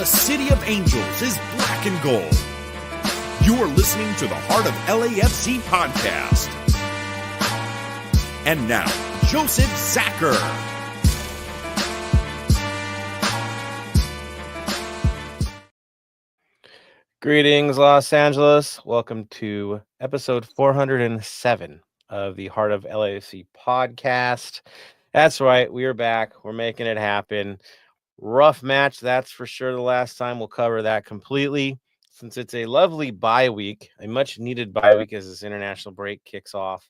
The City of Angels is black and gold. You are listening to the Heart of LAFC podcast. And now, Joseph Zacher. Greetings, Los Angeles. Welcome to episode 407 of the Heart of LAFC podcast. That's right, we are back. We're making it happen. Rough match, that's for sure. The last time we'll cover that completely since it's a lovely bye week, a much needed bye week as this international break kicks off.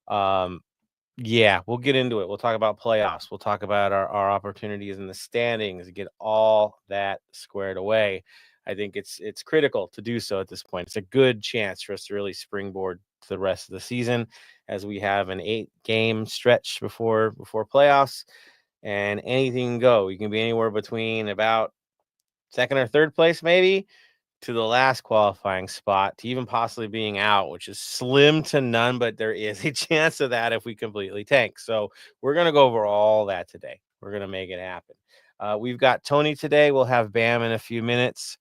Yeah, we'll get into it. We'll talk about playoffs. We'll talk about our opportunities in the standings, get all that squared away. I think it's critical to do so at this point. It's a good chance for us to really springboard to the rest of the season as we have an 8-game stretch before playoffs, and anything can go. You can be anywhere between about second or third place maybe to the last qualifying spot to even possibly being out, which is slim to none, but there is a chance of that if we completely tank. So we're going to go over all that today. We're going to make it happen. We've got Tony today. We'll have Bam in a few minutes.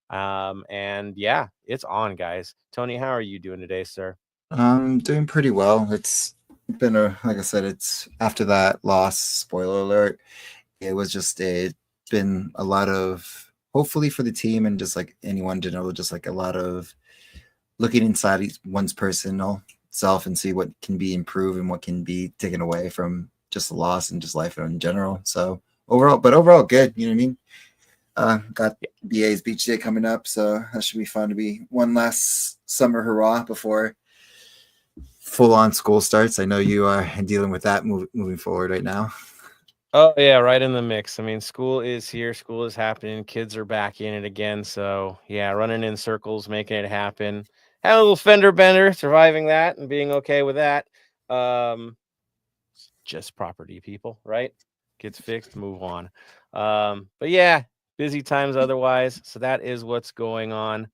And yeah, it's on, guys. Tony, how are you doing today, sir? I'm doing pretty well. It's been like I said, it's after that loss, spoiler alert, it was just been a lot of, hopefully for the team and just like anyone to know, just like a lot of looking inside one's personal self and see what can be improved and what can be taken away from just the loss and just life in general. So overall good, you know what I mean? Got BA's beach day coming up, so that should be fun to be one last summer hurrah before full-on school starts. I know you are dealing with that moving forward right now. Oh, yeah, right in the mix. I mean, school is here. School is happening. Kids are back in it again. So, yeah, running in circles, making it happen. Had a little fender bender, surviving that and being okay with that. Just property, people, right? Gets fixed, move on. But, yeah, busy times otherwise. So that is what's going on.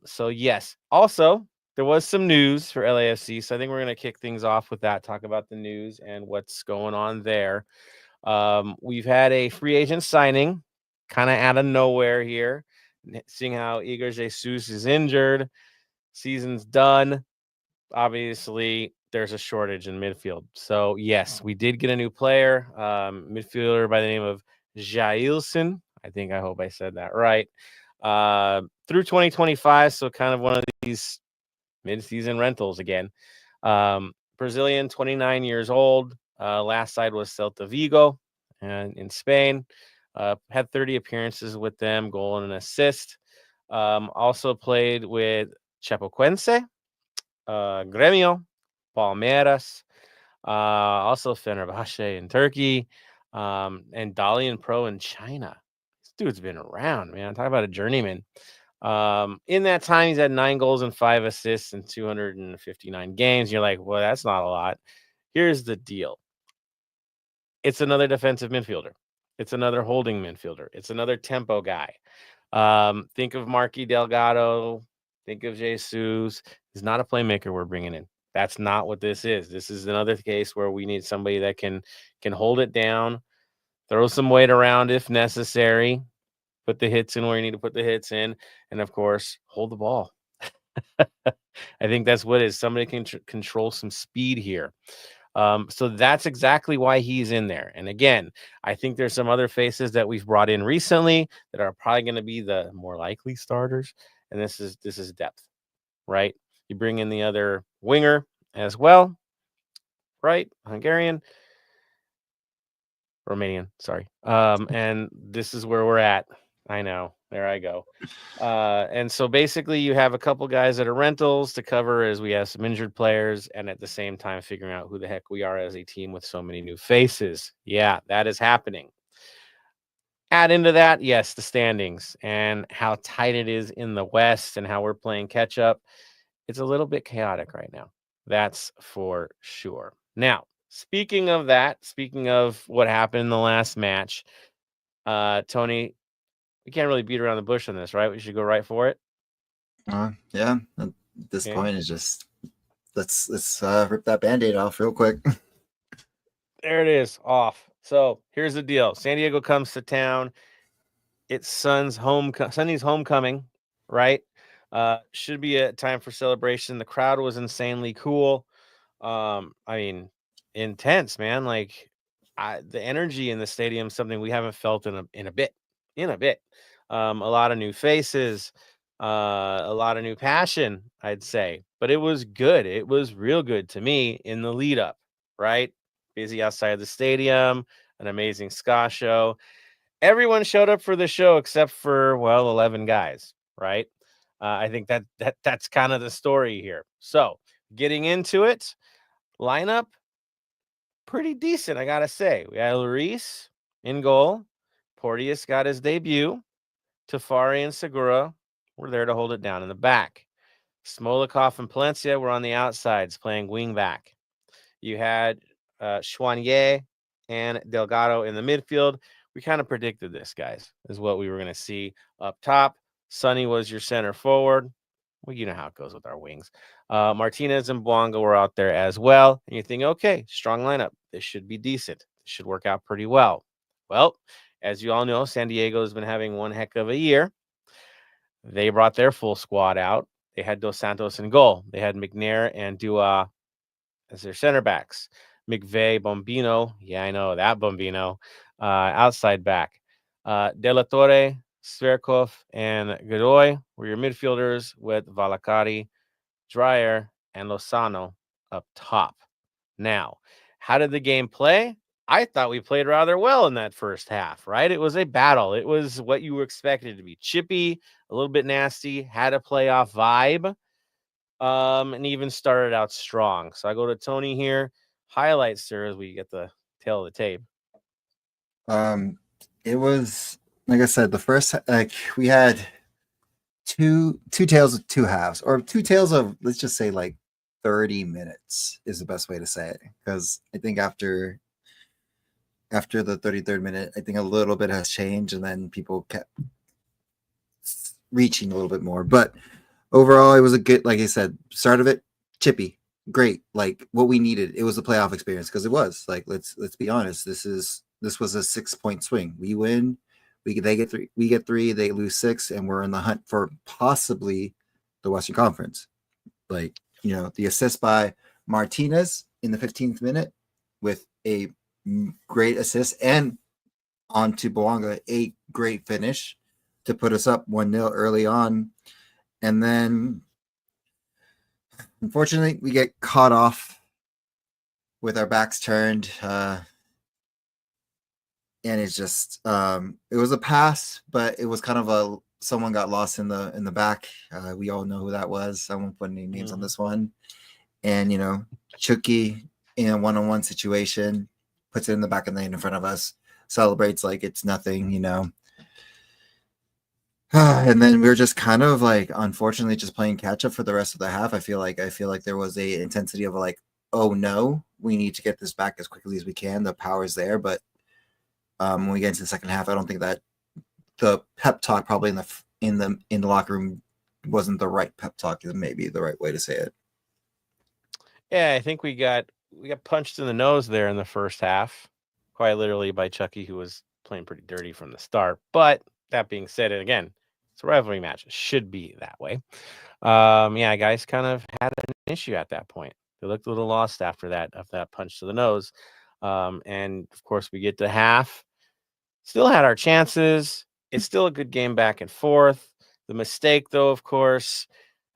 So, yes. Also, there was some news for LAFC, so I think we're going to kick things off with that, talk about the news and what's going on there. We've had a free agent signing kind of out of nowhere here, seeing how Igor Jesus is injured. Season's done. Obviously, there's a shortage in midfield. So, yes, we did get a new player, midfielder by the name of Jailson. I hope I said that right. Through 2025, so kind of one of these mid-season rentals again. Brazilian, 29 years old. Last side was Celta Vigo and in Spain. Had 30 appearances with them, goal and an assist. Also played with Chapecoense, Gremio, Palmeiras, also Fenerbahce in Turkey, and Dalian Pro in China. This dude's been around, man. Talk about a journeyman. In that time, he's had 9 goals and 5 assists in 259 games. You're like, well, that's not a lot. Here's the deal. It's another defensive midfielder. It's another holding midfielder. It's another tempo guy. Think of Marky Delgado. Think of Jesus. He's not a playmaker we're bringing in. That's not what this is. This is another case where we need somebody that can hold it down, throw some weight around if necessary, put the hits in where you need to put the hits in, and, of course, hold the ball. I think that's what it is. Somebody can control some speed here. So that's exactly why he's in there. And, again, I think there's some other faces that we've brought in recently that are probably going to be the more likely starters, and this is depth, right? You bring in the other winger as well, right? Romanian, sorry. And this is where we're at. I know. There I go. And so basically you have a couple guys that are rentals to cover as we have some injured players, and at the same time figuring out who the heck we are as a team with so many new faces. Yeah, that is happening. Add into that, yes, the standings and how tight it is in the West and how we're playing catch up. It's a little bit chaotic right now. That's for sure. Now, speaking of that, speaking of what happened in the last match, Tony, we can't really beat around the bush on this, right? We should go right for it. Yeah. At this point is just let's rip that Band-Aid off real quick. There it is, off. So here's the deal. San Diego comes to town. It's Sonny's homecoming, right? Should be a time for celebration. The crowd was insanely cool. I mean, intense, man. Like, the energy in the stadium is something we haven't felt in a bit. A lot of new faces, a lot of new passion, I'd say. But it was good. It was real good to me in the lead up, right? Busy outside the stadium, an amazing ska show. Everyone showed up for the show except for 11 guys, right? I think that's kind of the story here. So, getting into it, lineup pretty decent, I gotta say. We had Lloris in goal. Porteous got his debut. Tafari and Segura were there to hold it down in the back. Smolikov and Palencia were on the outsides playing wing back. You had Chouanier and Delgado in the midfield. We kind of predicted this, guys, is what we were going to see up top. Sonny was your center forward. Well, you know how it goes with our wings. Martinez and Bouanga were out there as well. And you think, okay, strong lineup. This should be decent. This should work out pretty well. Well, as you all know, San Diego has been having one heck of a year. They brought their full squad out. They had Dos Santos in goal. They had McNair and Dua as their center backs. McVeigh, Bombino, yeah, I know that Bombino, outside back. De La Torre, Sverkov, and Godoy were your midfielders with Valakari, Dreyer, and Lozano up top. Now, how did the game play? I thought we played rather well in that first half, right? It was a battle. It was what you expected to be chippy, a little bit nasty, had a playoff vibe. And even started out strong. So I go to Tony here. Highlights, sir, as we get the tail of the tape. It was like I said, the first we had two tales of two halves, or two tales of, let's just say, like 30 minutes is the best way to say it, because I think after the 33rd minute, I think a little bit has changed, and then people kept reaching a little bit more. But overall, it was a good, like I said, start of it, chippy, great, like what we needed. It was a playoff experience, because it was like, let's be honest, this was a 6-point swing. We win, we get three, they lose 6, and we're in the hunt for possibly the Western Conference. Like, the assist by Martinez in the 15th minute with a great assist, and onto Bouanga, a great finish to put us up 1-0 early on. And then, unfortunately, we get caught off with our backs turned. And it's just, it was a pass, but it was kind of someone got lost in the back. We all know who that was. I won't put any names on this one. And, Chucky in a one-on-one situation puts it in the back of the lane in front of us, celebrates like it's nothing, And then we were just kind of like, unfortunately, just playing catch up for the rest of the half. I feel like there was a intensity of like, oh no, we need to get this back as quickly as we can. The power's there, but when we get into the second half, I don't think that the pep talk probably in the locker room wasn't the right pep talk. Is maybe the right way to say it. Yeah, I think we got punched in the nose there in the first half, quite literally by Chucky, who was playing pretty dirty from the start. But that being said, and again, it's a rivalry match. It should be that way. Yeah, guys kind of had an issue at that point. They looked a little lost after that punch to the nose. And of course, we get to half. Still had our chances. It's still a good game back and forth. The mistake, though, of course,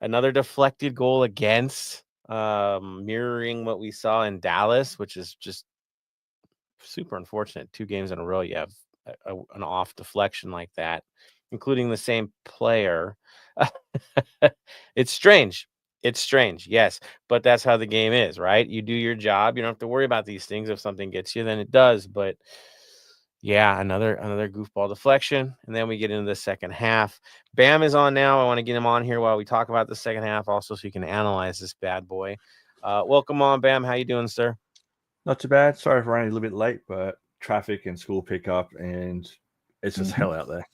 another deflected goal against, mirroring what we saw in Dallas, which is just super unfortunate. 2 games in a row, you have an off deflection like that, including the same player. It's strange. Yes, but that's how the game is, right? You do your job. You don't have to worry about these things. If something gets you, then it does. But yeah, another goofball deflection, and then we get into the second half. Bam is on now. I want to get him on here while we talk about the second half, also, so you can analyze this bad boy. Welcome on, Bam. How you doing, sir? Not too bad. Sorry for running a little bit late, but traffic and school pickup, and it's just hell out there.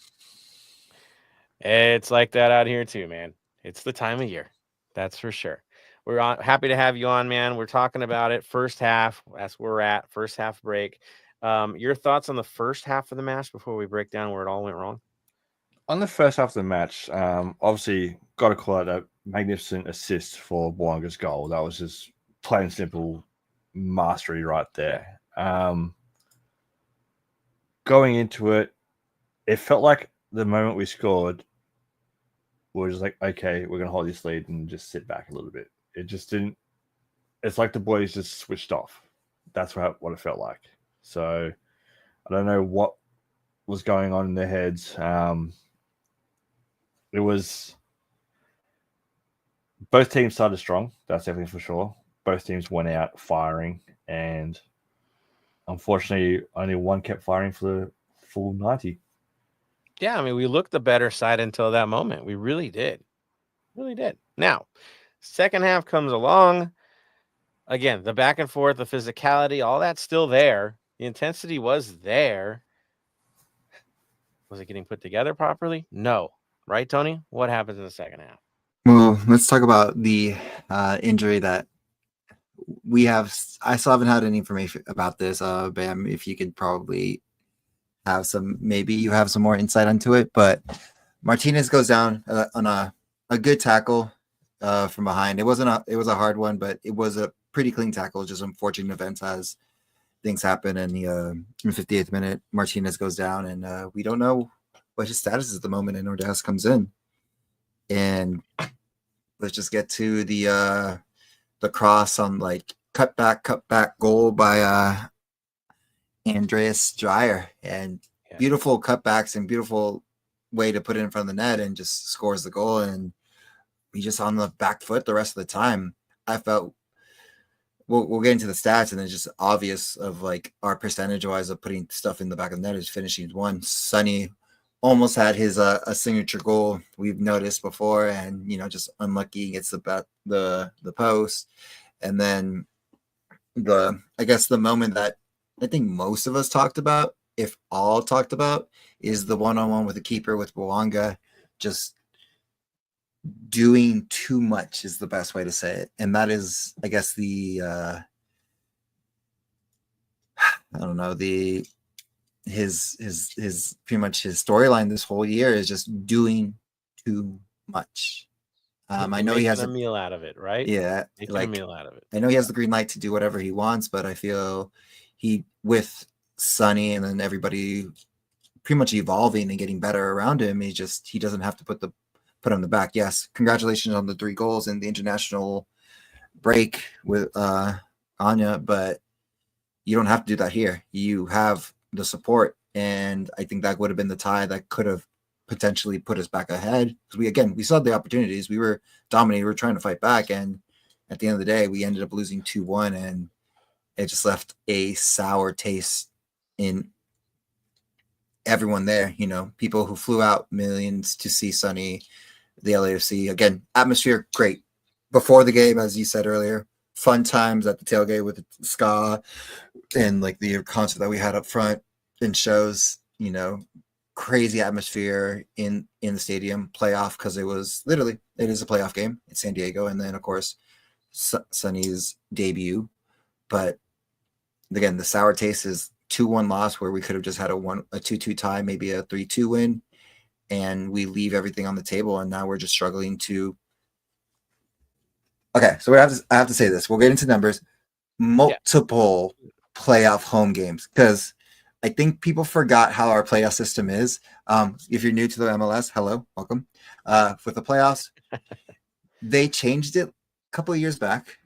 It's like that out here too, man. It's the time of year, that's for sure. We're happy to have you on, man. We're talking about it. First half, that's where we're at. First half break. Your thoughts on the first half of the match before we break down where it all went wrong? On the first half of the match, obviously got to call out that magnificent assist for Bouanga's goal. That was just plain and simple mastery right there. Going into it, it felt like the moment we scored, we were just like, okay, we're going to hold this lead and just sit back a little bit. It just didn't. It's like the boys just switched off. That's what it felt like. So I don't know what was going on in their heads. It was both teams started strong. That's definitely for sure. Both teams went out firing, and unfortunately, only one kept firing for the full 90. Yeah, I mean, we looked the better side until that moment. We really did. Really did. Now, second half comes along. Again, the back and forth, the physicality, all that's still there. The intensity was there. Was it getting put together properly? No. Right, Tony? What happens in the second half? Well, let's talk about the injury that we have. I still haven't had any information about this. Bam, if you could probably have some, maybe you have some more insight into it. But Martinez goes down on a good tackle from behind. It was a hard one, but it was a pretty clean tackle. Just unfortunate events as things happen. And in the 58th minute, Martinez goes down, and we don't know what his status is at the moment. And Ordaz comes in, and let's just get to the cross on like cut back goal by Andreas Dreyer, and beautiful cutbacks and beautiful way to put it in front of the net and just scores the goal. And we just on the back foot the rest of the time. I felt we'll get into the stats, and it's just obvious of like our percentage wise of putting stuff in the back of the net is finishing one. Sonny almost had his a signature goal we've noticed before, and just unlucky, gets the post. And then I guess the moment that I think most of us talked about, if all talked about, is the one-on-one with the keeper with Bouanga just doing too much is the best way to say it. And that is, I guess, the I don't know, his pretty much his storyline this whole year is just doing too much. I know he has a meal out of it, right? Yeah, making a meal out of it. I know he has the green light to do whatever he wants, but I feel with Sonny and then everybody pretty much evolving and getting better around him, he doesn't have to put on the back. Yes, congratulations on the 3 goals in the international break with Anya, but you don't have to do that here. You have the support, and I think that would have been the tie that could have potentially put us back ahead, because we saw the opportunities. We were dominating, we were trying to fight back, and at the end of the day we ended up losing 2-1, and it just left a sour taste in everyone there. People who flew out millions to see Sonny, the LAFC. Again, atmosphere great before the game, as you said earlier. Fun times at the tailgate with the ska and like the concert that we had up front and shows. Crazy atmosphere in the stadium. Playoff, because it is a playoff game. It's San Diego, and then of course Sonny's debut. But again, the sour taste is 2-1 loss, where we could have just had a 2-2 tie, maybe a 3-2 win, and we leave everything on the table, and now we're just struggling to. Okay, so I have to say this. We'll get into numbers. Multiple playoff home games, because I think people forgot how our playoff system is. If you're new to the MLS, hello, welcome. With the playoffs, they changed it a couple of years back.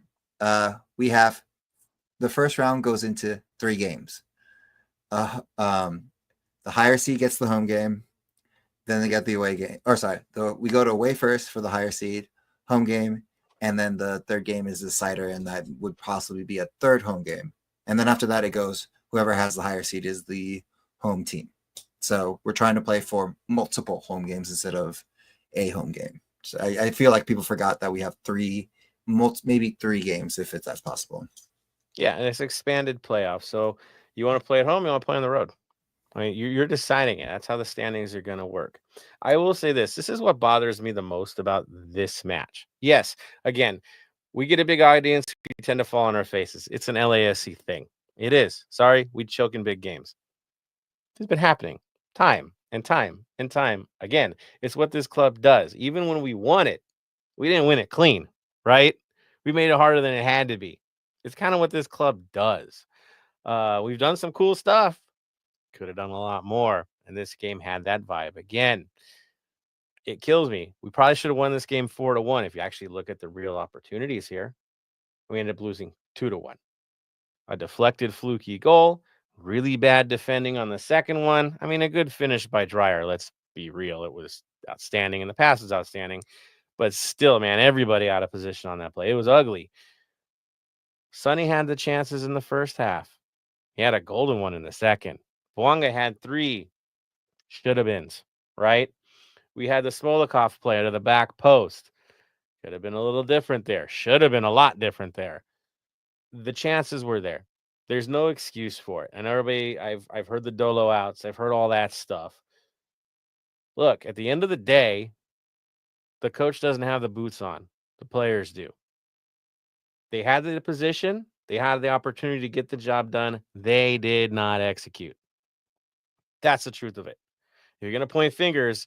We have the first round goes into 3 games. The higher seed gets the home game. Then they get the away game. We go to away first for the higher seed, home game, and then the third game is the cider, and that would possibly be a third home game. And then after that, it goes, whoever has the higher seed is the home team. So we're trying to play for multiple home games instead of a home game. So I feel like people forgot that we have maybe 3 games if that's possible. Yeah, and it's expanded playoffs. So you want to play at home, you want to play on the road. I mean, you're deciding it. That's how the standings are going to work. I will say this. This is what bothers me the most about this match. Yes, again, we get a big audience. We tend to fall on our faces. It's an LASC thing. It is. Sorry, we choke in big games. It's been happening. Time. and time and time again. It's what this club does. Even when we won it, we didn't win it clean, right? We made it harder than it had to be. It's kind of what this club does. We've done some cool stuff. Could have done a lot more. And this game had that vibe. Again, it kills me. We probably should have won this game 4-1 if you actually look at the real opportunities here. We ended up losing 2-1. A deflected, fluky goal. Really bad defending on the second one. I mean, a good finish by Dreyer. Let's be real. It was outstanding, and the pass was outstanding. But still, man, everybody out of position on that play. It was ugly. Sonny had the chances in the first half. He had a golden one in the second. Bouanga had 3 should-have-beens, right? We had the Smolikov play to the back post. Could have been a little different there. Should have been a lot different there. The chances were there. There's no excuse for it. And everybody, I've heard the Dolo outs. I've heard all that stuff. Look, at the end of the day, the coach doesn't have the boots on. The players do. They had the position. They had the opportunity to get the job done. They did not execute. That's the truth of it. If you're going to point fingers,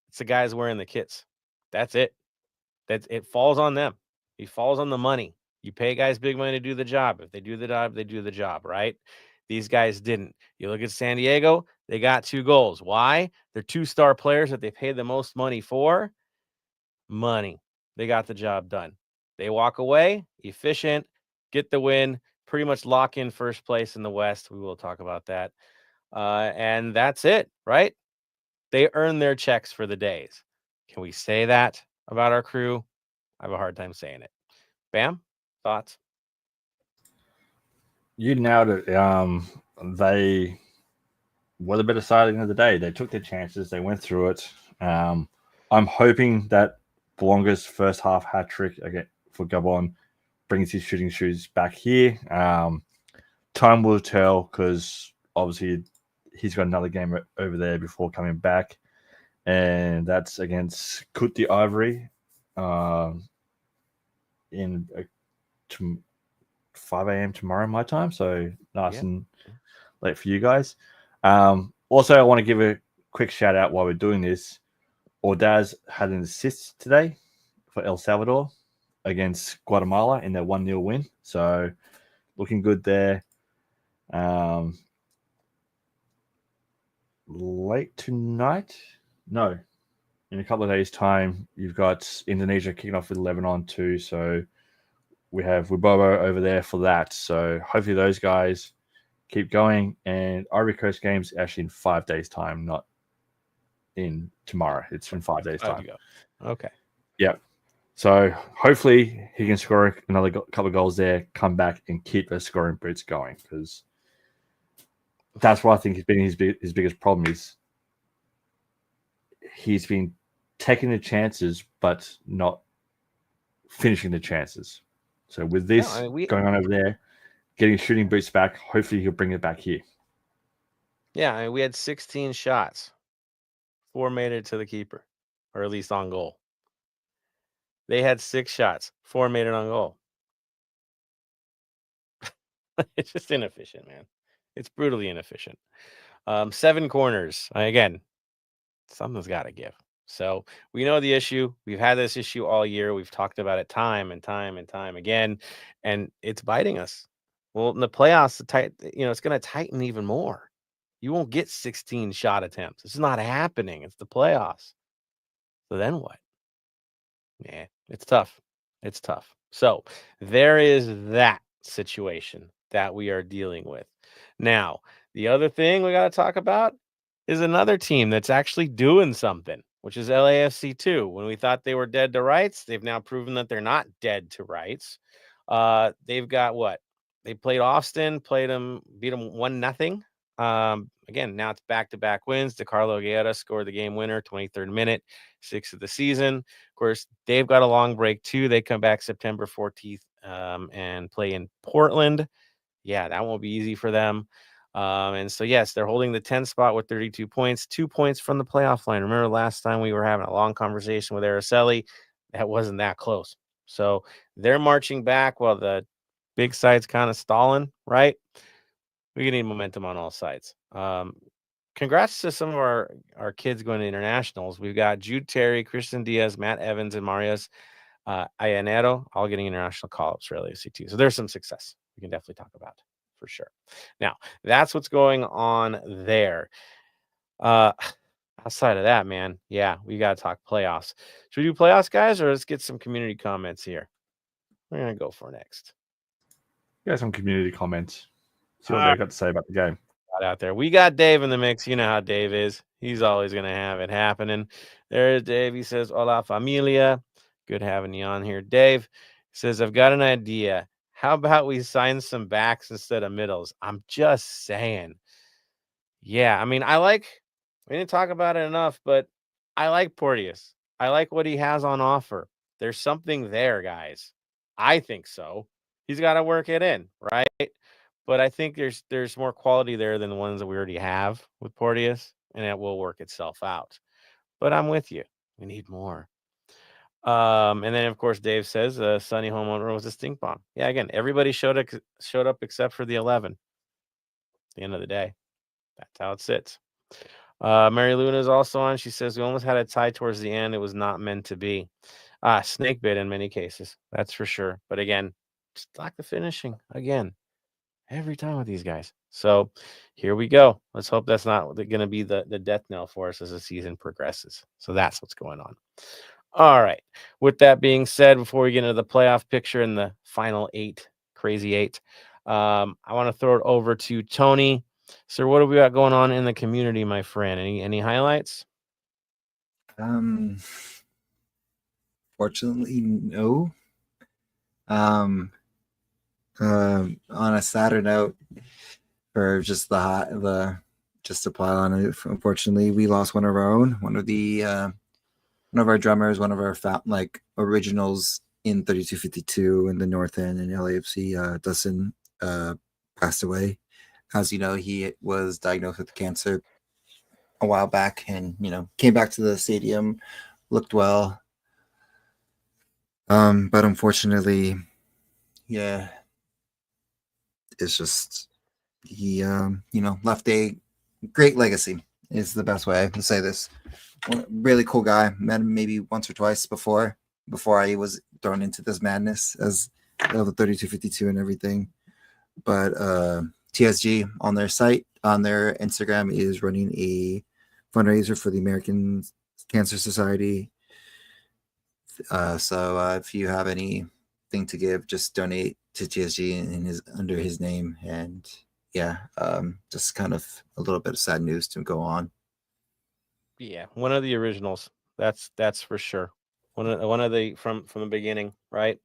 it's the guys wearing the kits. That's it. It falls on them. It falls on the money. You pay guys big money to do the job. If they do the job, they do the job, right? These guys didn't. You look at San Diego, they got 2 goals. Why? They're 2-star players that they paid the most money for. Money. They got the job done. They walk away, efficient, get the win, pretty much lock in first place in the West. We will talk about that. And that's it, right? They earn their checks for the days. Can we say that about our crew? I have a hard time saying it. Bam, thoughts? You nailed it. They were the better side at the end of the day. They took their chances. They went through it. I'm hoping that Bouanga's first half hat trick again for Gabon brings his shooting shoes back here. Time will tell because obviously he's got another game over there before coming back, and that's against Côte d'Ivoire in 5 a.m. tomorrow my time, so nice and late for you guys. Also, I want to give a quick shout out while we're doing this. Ordaz had an assist today for El Salvador against Guatemala in their 1-0 win, so looking good there. Late tonight? No. In a couple of days' time, you've got Indonesia kicking off with Lebanon too. So we have Wibowo over there for that. So hopefully those guys keep going. And Ivory Coast game's actually in 5 days' time, not in tomorrow. It's in 5 days' time. Okay. Yeah. So hopefully he can score another couple of goals there, come back and keep those scoring boots going, because that's what I think has been his biggest problem is he's been taking the chances but not finishing the chances. So with this going on over there, getting shooting boots back, hopefully he'll bring it back here. Yeah, I mean, we had 16 shots. 4 made it to the keeper, or at least on goal. They had 6 shots. 4 made it on goal. It's just inefficient, man. It's brutally inefficient. 7 corners. Again, something's got to give. So we know the issue. We've had this issue all year. We've talked about it time and time and time again, and it's biting us. Well, in the playoffs, it's going to tighten even more. You won't get 16 shot attempts. It's not happening. It's the playoffs. So then what? Yeah, it's tough. It's tough. So there is that situation that we are dealing with. Now, the other thing we got to talk about is another team that's actually doing something, which is LAFC 2. When we thought they were dead to rights, they've now proven that they're not dead to rights. They've got what? They played Austin, beat them 1-0. Again, now it's back-to-back wins. DeCarlo Guerra scored the game winner, 23rd minute, 6th of the season. Of course, they've got a long break too. They come back September 14th and play in Portland. Yeah, that won't be easy for them. And so, yes, they're holding the 10th spot with 32 points, 2 points from the playoff line. Remember last time we were having a long conversation with Araceli? That wasn't that close. So they're marching back while the big side's kind of stalling, right? We need momentum on all sides. congrats to some of our kids going to internationals. We've got Jude Terry, Christian Diaz, Matt Evans, and Marius Ayanero, all getting international call-ups for LAFC too. So there's some success we can definitely talk about for sure. Now, that's what's going on there. Outside of that, man, yeah, we got to talk playoffs. Should we do playoffs, guys, or let's get some community comments here? We're going to go for next. Yeah, some community comments. See what they've got to say about the game. Out there. We got Dave in the mix. You know how Dave is. He's always going to have it happening. There's Dave. He says, hola, familia. Good having you on here. Dave says, I've got an idea. How about we sign some backs instead of middles? I'm just saying. Yeah, I mean, we didn't talk about it enough, but I like Porteous. I like what he has on offer. There's something there, guys. I think so. He's got to work it in, right? But I think there's more quality there than the ones that we already have with Porteous, and it will work itself out. But I'm with you. We need more. And then of course Dave says Sunny homeowner was a stink bomb. Yeah, again, everybody showed up except for the 11. At the end of the day, that's how it sits. Mary Luna is also on. She says we almost had a tie towards the end. It was not meant to be. Snake bit in many cases, that's for sure. But again, just lack the finishing again. Every time with these guys. So here we go. Let's hope that's not going to be the death knell for us as the season progresses. So that's what's going on. All right. With that being said, before we get into the playoff picture and the final crazy eight, I want to throw it over to Tony. Sir, what have we got going on in the community, my friend? Any highlights? Fortunately, no. On a sadder note, for just just to pile on it, unfortunately, we lost one of our own, one of our drummers, one of our originals in 3252 in the North End in LAFC. Dustin passed away. As you know, he was diagnosed with cancer a while back, and came back to the stadium, looked well. But unfortunately, yeah, it's just he left a great legacy is the best way to say this. Really cool guy. Met him maybe once or twice before I was thrown into this madness as the 3252 and everything. But TSG on their Instagram is running a fundraiser for the American Cancer Society. So if you have anything to give, just donate to TSG under his name. And yeah, just kind of a little bit of sad news to go on. Yeah, one of the originals. That's for sure. One of the from the beginning, right?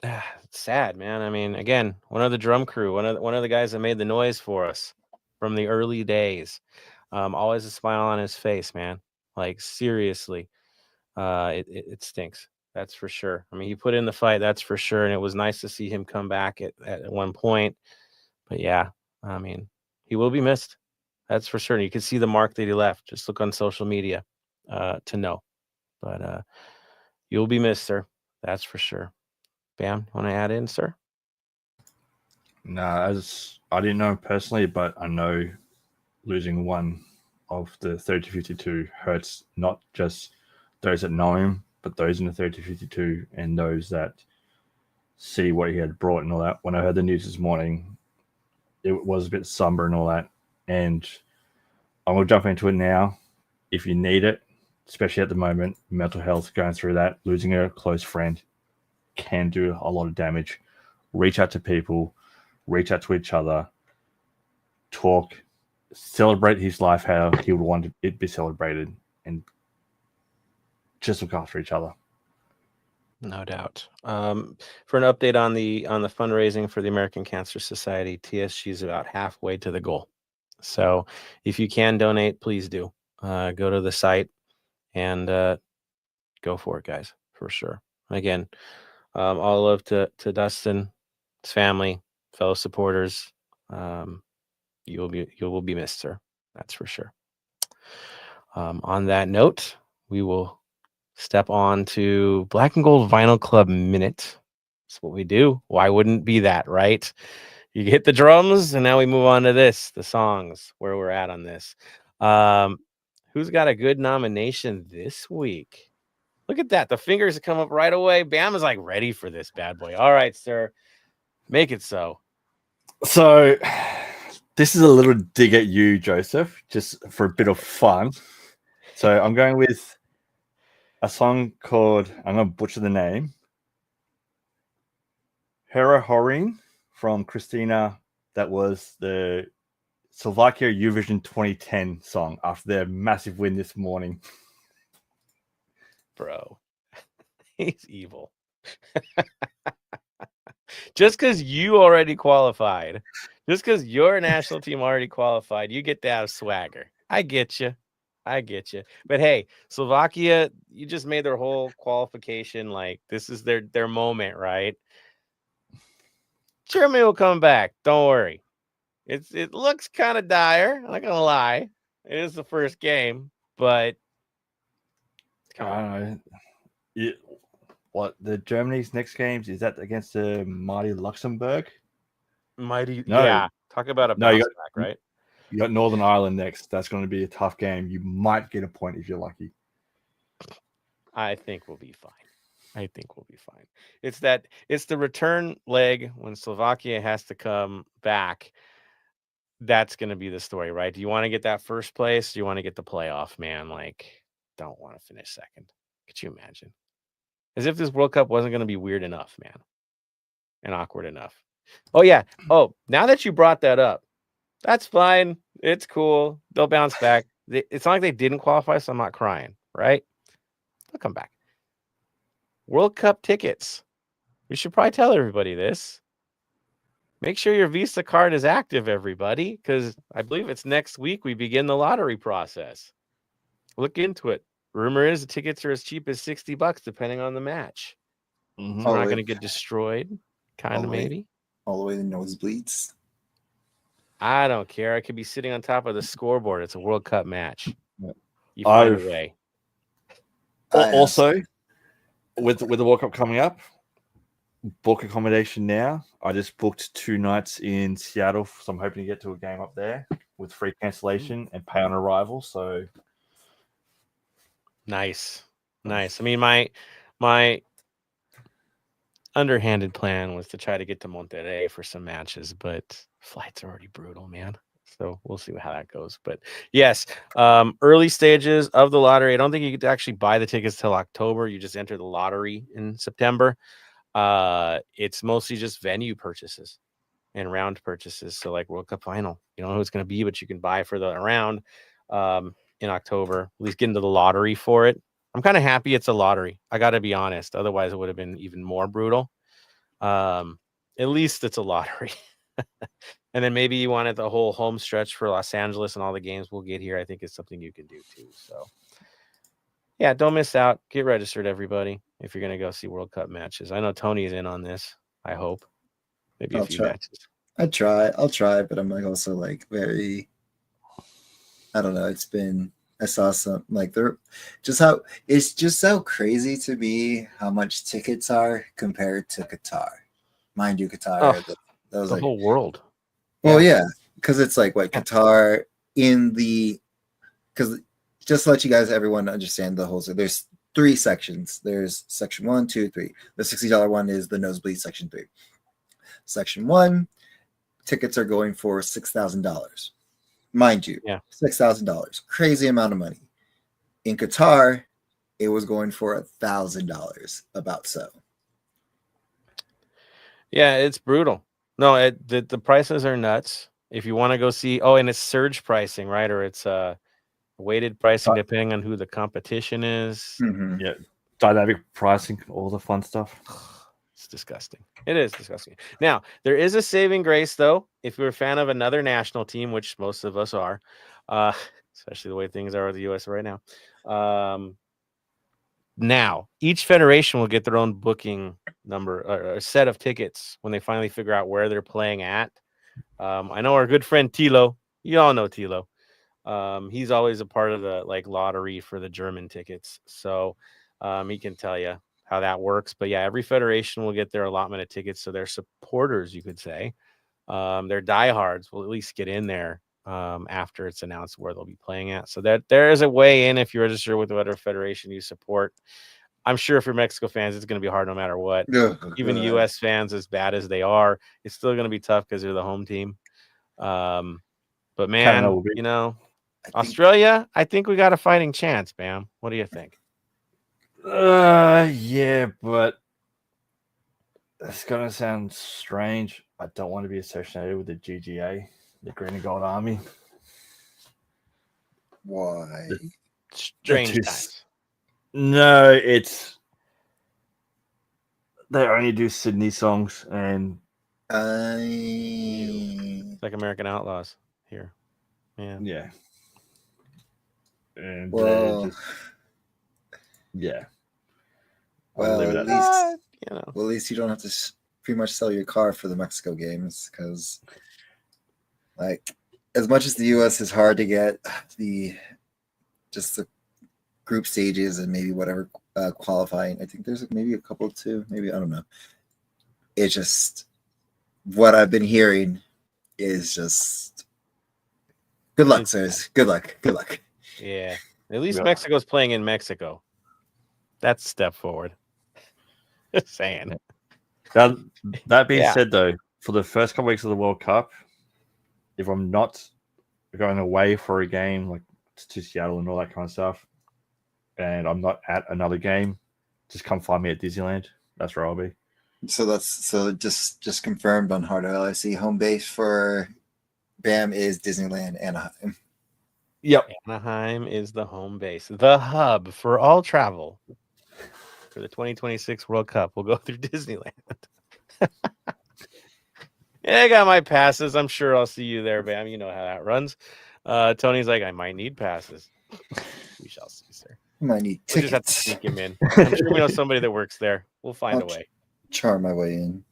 It's sad, man. I mean, again, one of the drum crew, one of the guys that made the noise for us from the early days. Always a smile on his face, man. Like seriously, it stinks. That's for sure. I mean, he put in the fight, that's for sure, and it was nice to see him come back at one point. But yeah, I mean, he will be missed. That's for sure. And you can see the mark that he left. Just look on social media to know. But you'll be missed, sir. That's for sure. Bam, want to add in, sir? No, as I didn't know him personally, but I know losing one of the 3252 hurts not just those that know him, but those in the 3252 and those that see what he had brought and all that. When I heard the news this morning, it was a bit somber and all that. And I'm going to jump into it now. If you need it, especially at the moment, mental health, going through that, losing a close friend can do a lot of damage. Reach out to people, reach out to each other, talk, celebrate his life how he would want it to be celebrated, and just look after each other. No doubt. For an update on the fundraising for the American Cancer Society, TSG is about halfway to the goal. So if you can donate, please do. Go to the site and go for it, guys, for sure. Again, all love to Dustin, his family, fellow supporters. You will be missed, sir. That's for sure. On that note, we will step on to Black and Gold Vinyl Club Minute. That's what we do. Why wouldn't it be that, right? You hit the drums, and now we move on to the songs, where we're at on this. Who's got a good nomination this week? Look at that. The fingers have come up right away. Bam is like ready for this bad boy. All right, sir. Make it so. So this is a little dig at you, Joseph, just for a bit of fun. So I'm going with a song called, I'm going to butcher the name, Hera Horin from Christina. That was the Slovakia Eurovision 2010 song after their massive win this morning. Bro, he's evil. Just because you already qualified, just because your national team already qualified, you get to have swagger. I get you. But hey, Slovakia, you just made their whole qualification like this is their moment, right? Germany will come back. Don't worry. It looks kind of dire. I'm not gonna lie. It is the first game, but come on. What the Germany's next games is that against the mighty Luxembourg? Mighty, No. yeah. Talk about a No, bounce back, right? You got Northern Ireland next. That's going to be a tough game. You might get a point if you're lucky. I think we'll be fine. It's the return leg when Slovakia has to come back. That's going to be the story, right? Do you want to get that first place? Do you want to get the playoff, man? Like, don't want to finish second. Could you imagine? As if this World Cup wasn't going to be weird enough, man, and awkward enough. Oh, yeah. Oh, now that you brought that up, that's fine. It's cool. They'll bounce back. It's not like they didn't qualify, so I'm not crying, right? They'll come back. World Cup tickets. We should probably tell everybody this. Make sure your Visa card is active, everybody, because I believe it's next week we begin the lottery process. Look into it. Rumor is the tickets are as cheap as $60 depending on the match. Mm-hmm. So we're not going to get destroyed, kind of maybe. All the way to nosebleeds. I don't care. I could be sitting on top of the scoreboard. It's a World Cup match. Yeah. You find a way. Also, with the World Cup coming up, book accommodation now. I just booked 2 nights in Seattle, so I'm hoping to get to a game up there with free cancellation and pay on arrival. So nice. I mean, my underhanded plan was to try to get to Monterrey for some matches, but flights are already brutal, man. So we'll see how that goes. But yes, early stages of the lottery. I don't think you could actually buy the tickets till October. You just enter the lottery in September. It's mostly just venue purchases and round purchases. So like World Cup final, you don't know who it's going to be, but you can buy for the round in October. At least get into the lottery for it. I'm kind of happy it's a lottery. I got to be honest. Otherwise, it would have been even more brutal. At least it's a lottery. And then maybe you wanted the whole home stretch for Los Angeles and all the games we'll get here. I think it's something you can do too. So yeah, don't miss out. Get registered, everybody, if you're going to go see World Cup matches. I know Tony's in on this. I hope. Maybe a few matches. I'll try, but I'm like also like very, I don't know. I saw some like it's just so crazy to me how much tickets are compared to Qatar. Mind you, Qatar, that was the like whole world. Well, yeah, because it's like what Qatar because just to let you guys, everyone understand the whole. So there's 3 sections. There's section 1, 2, 3. The $60 one is the nosebleed section 3. Section 1, tickets are going for $6,000. Mind you, yeah, $6,000, crazy amount of money. In Qatar, it was going for $1,000, about so. Yeah, it's brutal. No, the prices are nuts. If you want to go see, and it's surge pricing, right? Or it's weighted pricing depending on who the competition is. Mm-hmm. Yeah, dynamic pricing, all the fun stuff. It's disgusting. It is disgusting. Now, there is a saving grace, though. If you're a fan of another national team, which most of us are, especially the way things are with the U.S. right now. Now, each federation will get their own booking number or a set of tickets when they finally figure out where they're playing at. I know our good friend Tilo. You all know Tilo. He's always a part of the lottery for the German tickets, so he can tell you how that works. But yeah, every federation will get their allotment of tickets, so their supporters, you could say, Their diehards will at least get in there after it's announced where they'll be playing at. So that there is a way in if you register with whatever federation you support. I'm sure if you're Mexico fans, it's going to be hard no matter what. Even U.S. fans, as bad as they are, it's still going to be tough because they're the home team. But man, will be. you know, Australia, I think we got a fighting chance, Bam. What do you think? Yeah, but it's gonna sound strange. I don't want to be associated with the GGA, the Green and Gold Army. Why? Strange times. No, it's they only do Sydney songs, and It's like American Outlaws here. Yeah. And well, yeah. Well, leave it at at least you know. Well, at least you don't have to pretty much sell your car for the Mexico games, because, like, as much as the U.S. is hard to get the group stages and maybe whatever qualifying, I think there's maybe a couple too. Maybe, I don't know. It's just what I've been hearing is just good luck, sirs. Good luck. Good luck. Yeah. At least Mexico's playing in Mexico. That's a step forward. Just saying. That being said, though, for the first couple weeks of the World Cup, if I'm not going away for a game like to Seattle and all that kind of stuff, and I'm not at another game, just come find me at Disneyland. That's where I'll be. So just confirmed on Heart of LAFC. Home base for Bam is Disneyland Anaheim. Yep. Anaheim is the home base, the hub for all travel for the 2026 World Cup. We'll go through Disneyland. Yeah, I got my passes. I'm sure I'll see you there, Bam. You know how that runs. Tony's like, I might need passes. We shall see, sir. I might need tickets. We just have to sneak him in. I'm sure we know somebody that works there. We'll find a way. Charm my way in.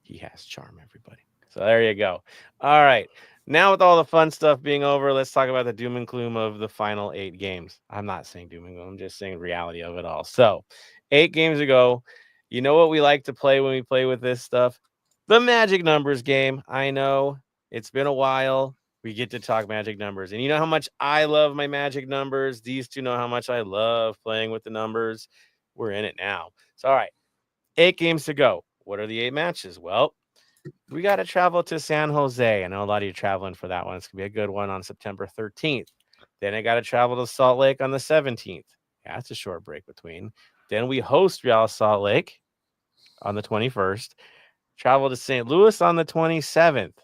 He has charm, everybody. So there you go. All right. Now with all the fun stuff being over, let's talk about the doom and gloom of the final 8 games. I'm not saying doom and gloom. I'm just saying reality of it all. So 8 games ago, you know what we like to play when we play with this stuff? The magic numbers game. I know it's been a while. We get to talk magic numbers. And you know how much I love my magic numbers. These two know how much I love playing with the numbers. We're in it now. So, all right. 8 games to go. What are the 8 matches? Well, we got to travel to San Jose. I know a lot of you traveling for that one. It's going to be a good one on September 13th. Then I got to travel to Salt Lake on the 17th. Yeah, it's a short break between. Then we host Real Salt Lake on the 21st. Travel to St. Louis on the 27th.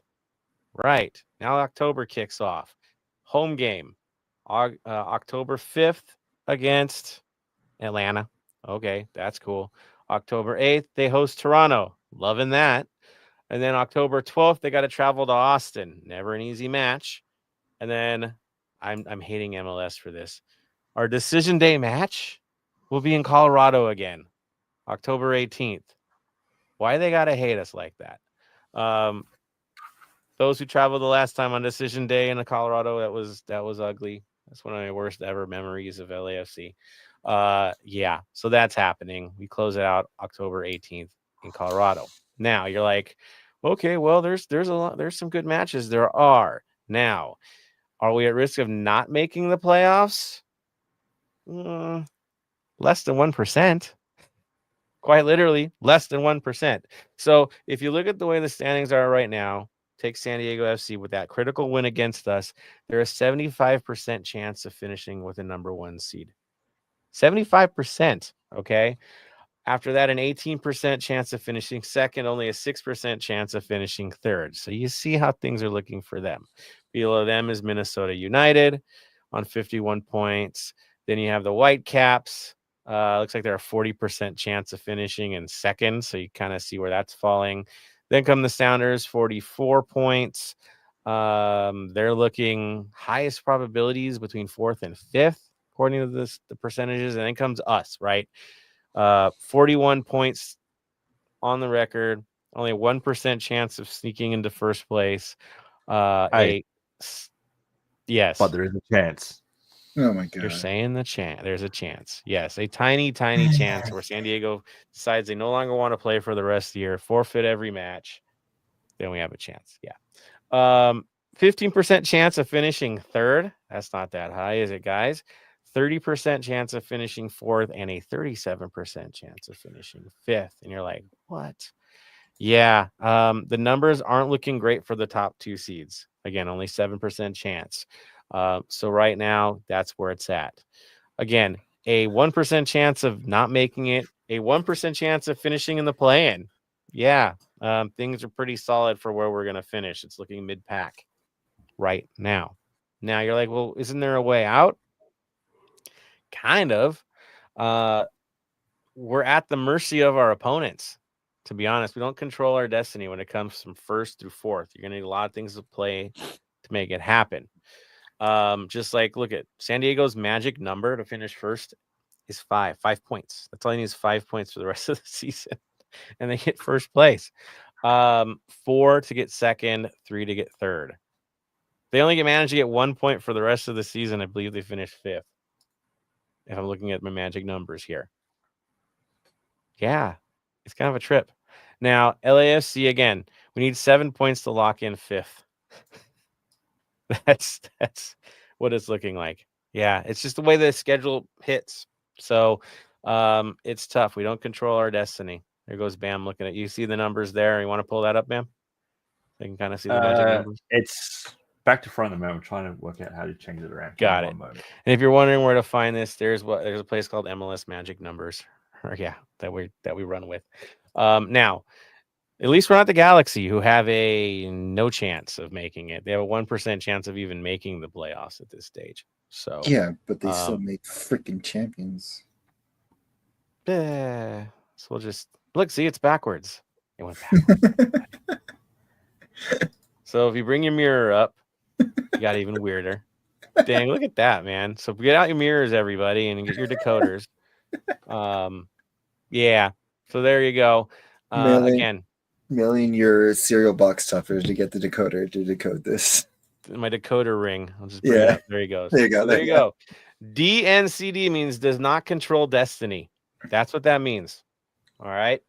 Right. Now October kicks off. Home game. October 5th against Atlanta. Okay, that's cool. October 8th, they host Toronto. Loving that. And then October 12th, they got to travel to Austin. Never an easy match. And then I'm hating MLS for this. Our decision day match will be in Colorado again, October 18th. Why they got to hate us like that? Those who traveled the last time on decision day in Colorado, that was ugly. That's one of my worst ever memories of LAFC. Yeah, so that's happening. We close it out October 18th in Colorado. Now you're like, okay, well, there's some good matches. There are. Now, are we at risk of not making the playoffs? Less than 1%. Quite literally, less than 1%. So if you look at the way the standings are right now, take San Diego FC with that critical win against us, there is a 75% chance of finishing with a number 1 seed. 75%. Okay. After that, an 18% chance of finishing second, only a 6% chance of finishing third. So you see how things are looking for them. Below them is Minnesota United on 51 points. Then you have the Whitecaps. Looks like they're a 40% chance of finishing in second. So you kind of see where that's falling. Then come the Sounders, 44 points. They're looking highest probabilities between 4th and 5th, according to the percentages. And then comes us, right? 41 points on the record, only a 1% chance of sneaking into first place. Yes, but there is a chance. Oh my god! You're saying there's a chance. Yes, a tiny chance where San Diego decides they no longer want to play for the rest of the year, forfeit every match, then we have a chance. Yeah. 15% chance of finishing third. That's not that high, is it, guys? 30% chance of finishing fourth and a 37% chance of finishing fifth. And you're like, what? Yeah. The numbers aren't looking great for the top 2 seeds. Again, only 7% chance. So right now, that's where it's at. Again, a 1% chance of not making it, a 1% chance of finishing in the play-in. Yeah. Things are pretty solid for where we're going to finish. It's looking mid-pack right now. Now you're like, well, isn't there a way out? Kind of. We're at the mercy of our opponents. To be honest, we don't control our destiny when it comes from first through fourth. You're going to need a lot of things to play to make it happen. Just like, look at San Diego's magic number to finish first is 5 points. That's all you need is 5 points for the rest of the season. And they get first place. 4 to get second, 3 to get third. They only manage to get 1 point for the rest of the season. I believe they finished fifth. If I'm looking at my magic numbers here. Yeah, it's kind of a trip. Now, LAFC, again, we need 7 points to lock in fifth. That's what it's looking like. Yeah, it's just the way the schedule hits. So it's tough. We don't control our destiny. There goes Bam looking at you. See the numbers there? You want to pull that up, Bam? So you can kind of see the magic numbers. It's back to front of the moment. I'm trying to work out how to change it around. Got it. And if you're wondering where to find this, there's a place called MLS Magic Numbers. Or yeah, that we run with. Now, at least we're not the Galaxy, who have a no chance of making it. They have a 1% chance of even making the playoffs at this stage. So yeah, but they still made freaking champions. So we'll just look. See, it's backwards. It went backwards. So if you bring your mirror up, you got even weirder. Dang, look at that, man. So get out your mirrors, everybody, and get your decoders. Yeah. So there you go. Again, mailing your cereal box stuffers to get the decoder to decode this. My decoder ring. I'll just bring it up. There you go. There you go. So there you go. DNCD means does not control destiny. That's what that means. All right.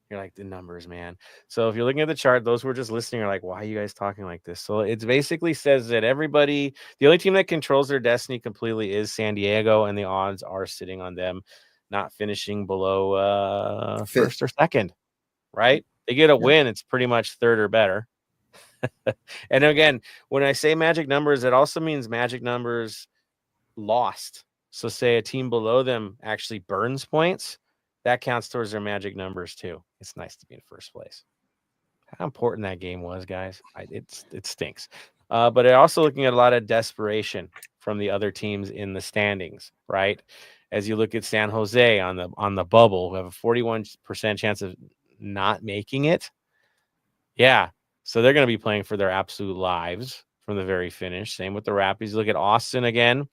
You're like, the numbers, man. So if you're looking at the chart, those who are just listening are like, why are you guys talking like this? So it basically says that the only team that controls their destiny completely is San Diego, and the odds are sitting on them not finishing below first or second, right? They get a win, it's pretty much third or better. And again, when I say magic numbers, it also means magic numbers lost. So say a team below them actually burns points, that counts towards their magic numbers too. It's nice to be in first place. How important that game was, guys. It stinks. But it also looking at a lot of desperation from the other teams in the standings, right? As you look at San Jose on the bubble, who have a 41% chance of not making it. Yeah. So they're going to be playing for their absolute lives from the very finish. Same with the Rapids. You look at Austin again,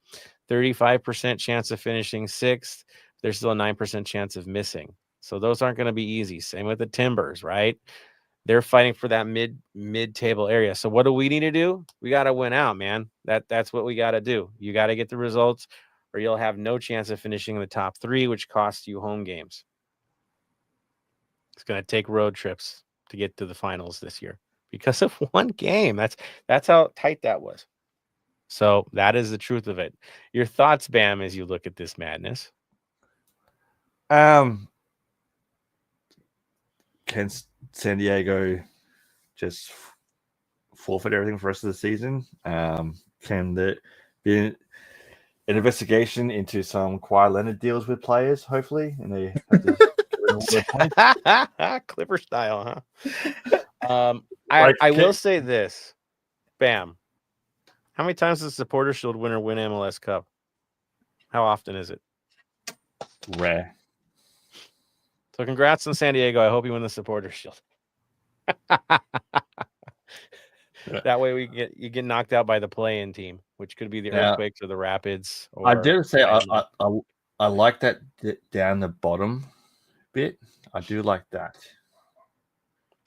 35% chance of finishing sixth. There's still a 9% chance of missing. So those aren't going to be easy. Same with the Timbers, right? They're fighting for that mid-table area. So what do we need to do? We got to win out, man. That's what we got to do. You got to get the results, or you'll have no chance of finishing in the top 3, which costs you home games. It's going to take road trips to get to the finals this year because of one game. That's how tight that was. So that is the truth of it. Your thoughts, Bam, as you look at this madness? Can San Diego just forfeit everything for the rest of the season? Can there be an investigation into some Kawhi Leonard deals with players, hopefully? And they have to Clipper style, huh? I will say this, Bam. How many times does the Supporter Shield winner win MLS Cup? How often is it? Rare. So congrats on San Diego. I hope you win the Supporter Shield. That way you get knocked out by the play-in team, which could be the Earthquakes or the Rapids. Or I did say I like that down the bottom bit. I do like that.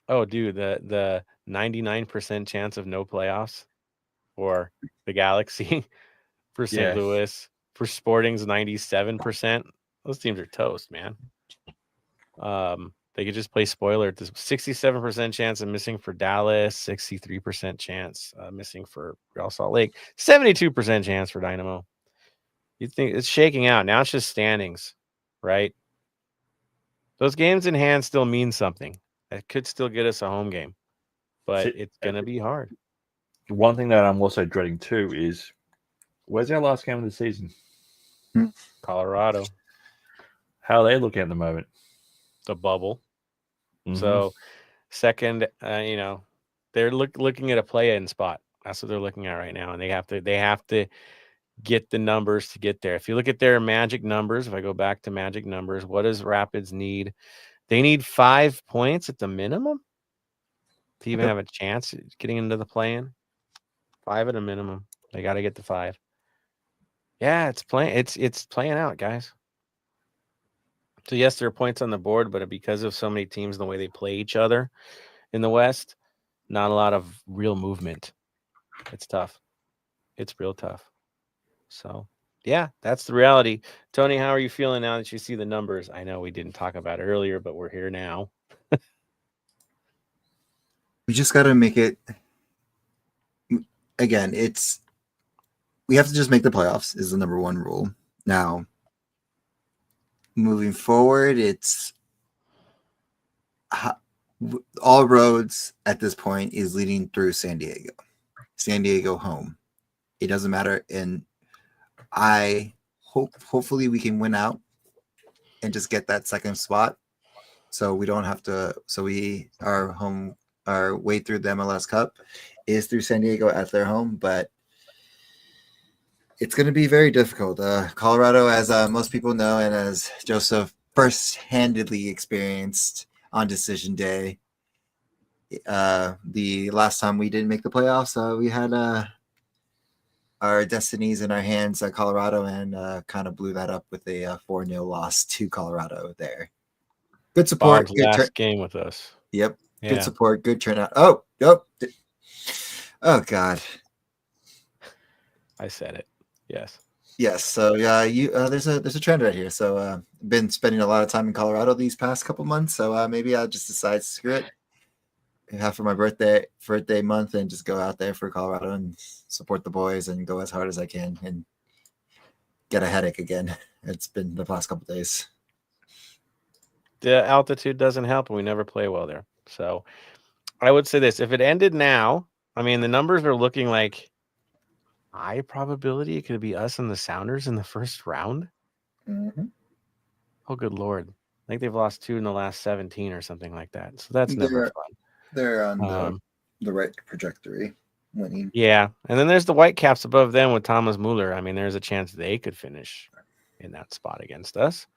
Oh, dude, the 99% chance of no playoffs for the Galaxy, for St. Louis, for Sporting's 97%. Those teams are toast, man. They could just play spoiler. There's 67% chance of missing for Dallas, 63% chance missing for Real Salt Lake, 72% chance for Dynamo. You think it's shaking out. Now it's just standings, right? Those games in hand still mean something. It could still get us a home game, but it's going to be hard. One thing that I'm also dreading too is, where's our last game of the season? Colorado. How are they looking at the moment? The bubble. Mhm. So second, they're looking at a play-in spot. That's what they're looking at right now, and they have to get the numbers to get there. If you look at their magic numbers, if I go back to magic numbers, what does Rapids need? They need 5 points at the minimum to even have a chance at getting into the play-in. 5 at a minimum. They got to get to 5. Yeah, it's playing out, guys. So yes, there are points on the board, but because of so many teams and the way they play each other in the West, not a lot of real movement. It's tough. It's real tough. So yeah, that's the reality. Tony, how are you feeling now that you see the numbers? I know we didn't talk about it earlier, but we're here now. We just got to make it. Again, we have to just make the playoffs is the number one rule. Now, moving forward, it's all roads at this point is leading through San Diego. San Diego home. It doesn't matter. And I hopefully we can win out and just get that second spot. So we don't have to. So our way through the MLS Cup is through San Diego at their home, but it's going to be very difficult. Colorado, as most people know, and as Joseph first-handedly experienced on decision day, the last time we didn't make the playoffs, we had our destinies in our hands at Colorado and kind of blew that up with a 4-0 loss to Colorado there. Good support. Bob's last game with us. Yep. Yeah. Good support. Good turnout. Oh, God. I said it. Yes. Yes. So there's a trend right here. So been spending a lot of time in Colorado these past couple months. So maybe I'll just decide to screw it. Have for my birthday month and just go out there for Colorado and support the boys and go as hard as I can and get a headache again. It's been the past couple days. The altitude doesn't help, and we never play well there. So I would say this: if it ended now, I mean, the numbers are looking like high probability it could be us and the Sounders in the first round. Mm-hmm. Oh, good Lord. I think they've lost 2 in the last 17 or something like that. So that's never fun. They're on the right trajectory, winning. Yeah. And then there's the Whitecaps above them with Thomas Mueller. I mean, there's a chance they could finish in that spot against us.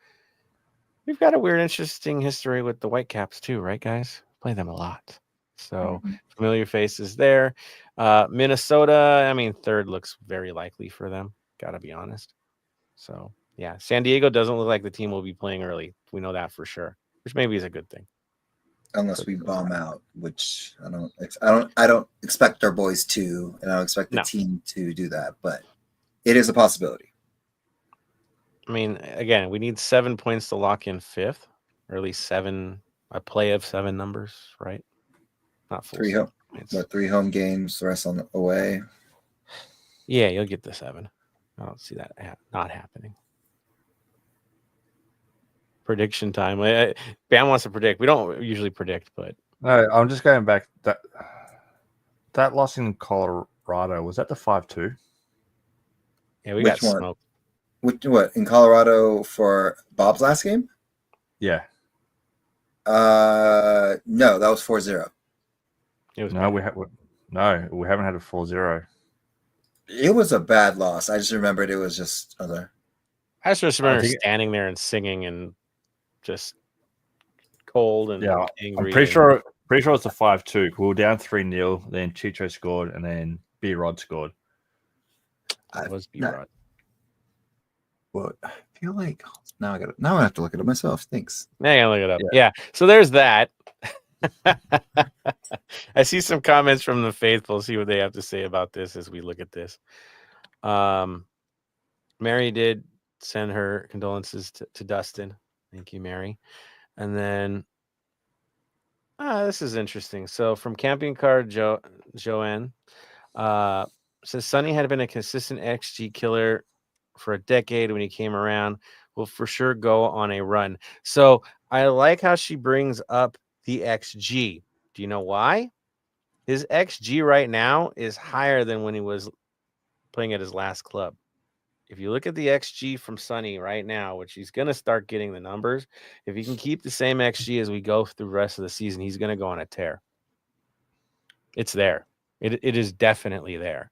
We've got a weird, interesting history with the Whitecaps too, right, guys? Play them a lot. So familiar faces there. Minnesota, I mean, third looks very likely for them. Got to be honest. So, yeah, San Diego doesn't look like the team will be playing early. We know that for sure, which maybe is a good thing. Unless we bomb out, which I don't expect our boys to, and I don't expect the team to do that, but it is a possibility. I mean, again, we need 7 points to lock in 5th, or at least a play of 7 numbers, right? Not full 3 home games, the rest on the away. Yeah, you'll get the 7. I don't see that not happening. Prediction time. Bam wants to predict. We don't usually predict, but no, I'm just going back. That loss in Colorado, was that the 5-2? Yeah, we got smoked. What in Colorado for Bob's last game? Yeah. No, that was 4-0. We haven't had a 4-0. It was a bad loss. I just remembered it was just other. I just remember standing there and singing and just cold and angry. I'm pretty sure it's a 5-2. We were down 3-0, then Chicho scored, and then B-Rod scored. It was B-Rod. Well, I feel like now I have to look it up myself. Thanks. Now I gotta look it up. Yeah. So there's that. I see some comments from the faithful. See what they have to say about this as we look at this. Mary did send her condolences to Dustin. Thank you, Mary. And then This is interesting. So from Camping Car Joanne, says Sonny had been a consistent XG killer for a decade when he came around. Will for sure go on a run. So I like how she brings up the XG. Do you know why? His XG right now is higher than when he was playing at his last club. If you look at the XG from Sonny right now, which he's going to start getting the numbers, if he can keep the same XG as we go through the rest of the season, he's going to go on a tear. It's there. It is definitely there.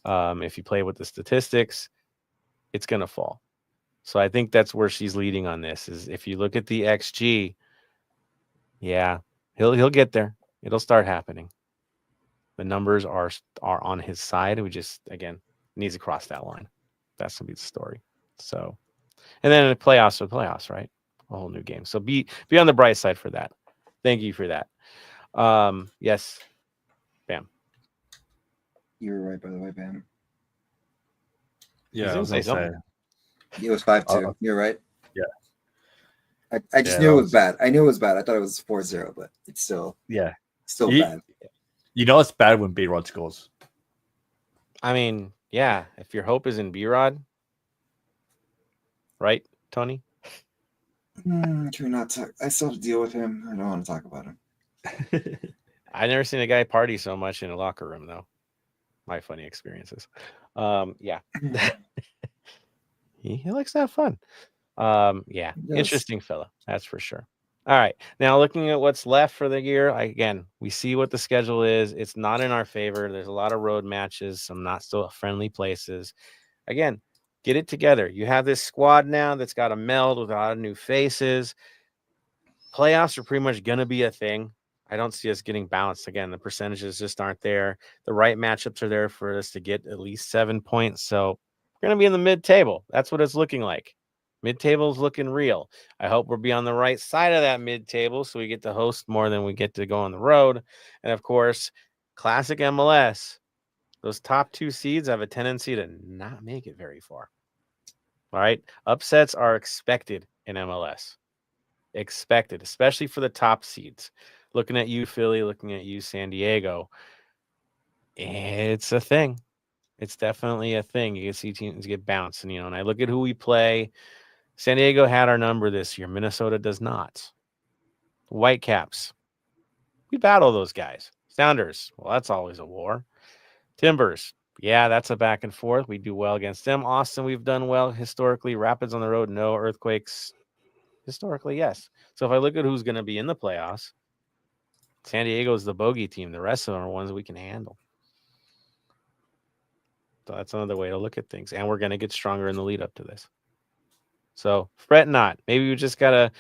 If you play with the statistics, it's going to fall. So I think that's where she's leading on this. Is if you look at the XG, yeah, he'll get there. It'll start happening. The numbers are on his side. We just again needs to cross that line. That's gonna be the story. So, and then the playoffs are playoffs, right? A whole new game. So be on the bright side for that. Thank you for that. Yes, Bam. You were right, by the way, Bam. Yeah, I was gonna say. It was 5-2. You're right. Yeah. I just knew it was bad. I knew it was bad. I thought it was 4-0, but it's still bad. You know it's bad when B-Rod scores. I mean, yeah, if your hope is in B-Rod, right, Tony? Try not to. I still have to deal with him. I don't want to talk about him. I've never seen a guy party so much in a locker room, though. My funny experiences. Yeah. he likes to have fun. Yeah, interesting fella. That's for sure. All right. Now looking at what's left for the year, again, we see what the schedule is. It's not in our favor. There's a lot of road matches, some not so friendly places. Again, get it together. You have this squad now that's got to meld with a lot of new faces. Playoffs are pretty much going to be a thing. I don't see us getting bounced. Again, the percentages just aren't there. The right matchups are there for us to get at least 7 points. So we're going to be in the mid-table. That's what it's looking like. Mid-table is looking real. I hope we'll be on the right side of that mid-table so we get to host more than we get to go on the road. And, of course, classic MLS, those top 2 seeds have a tendency to not make it very far. All right? Upsets are expected in MLS. Expected, especially for the top seeds. Looking at you, Philly, looking at you, San Diego. It's a thing. It's definitely a thing. You can see teams get bounced. And, and I look at who we play. San Diego had our number this year. Minnesota does not. Whitecaps. We battle those guys. Sounders. Well, that's always a war. Timbers. Yeah, that's a back and forth. We do well against them. Austin, we've done well historically. Rapids on the road, no. Earthquakes, historically, yes. So if I look at who's going to be in the playoffs, San Diego's the bogey team. The rest of them are ones we can handle. So that's another way to look at things. And we're going to get stronger in the lead up to this. So fret not. Maybe we just got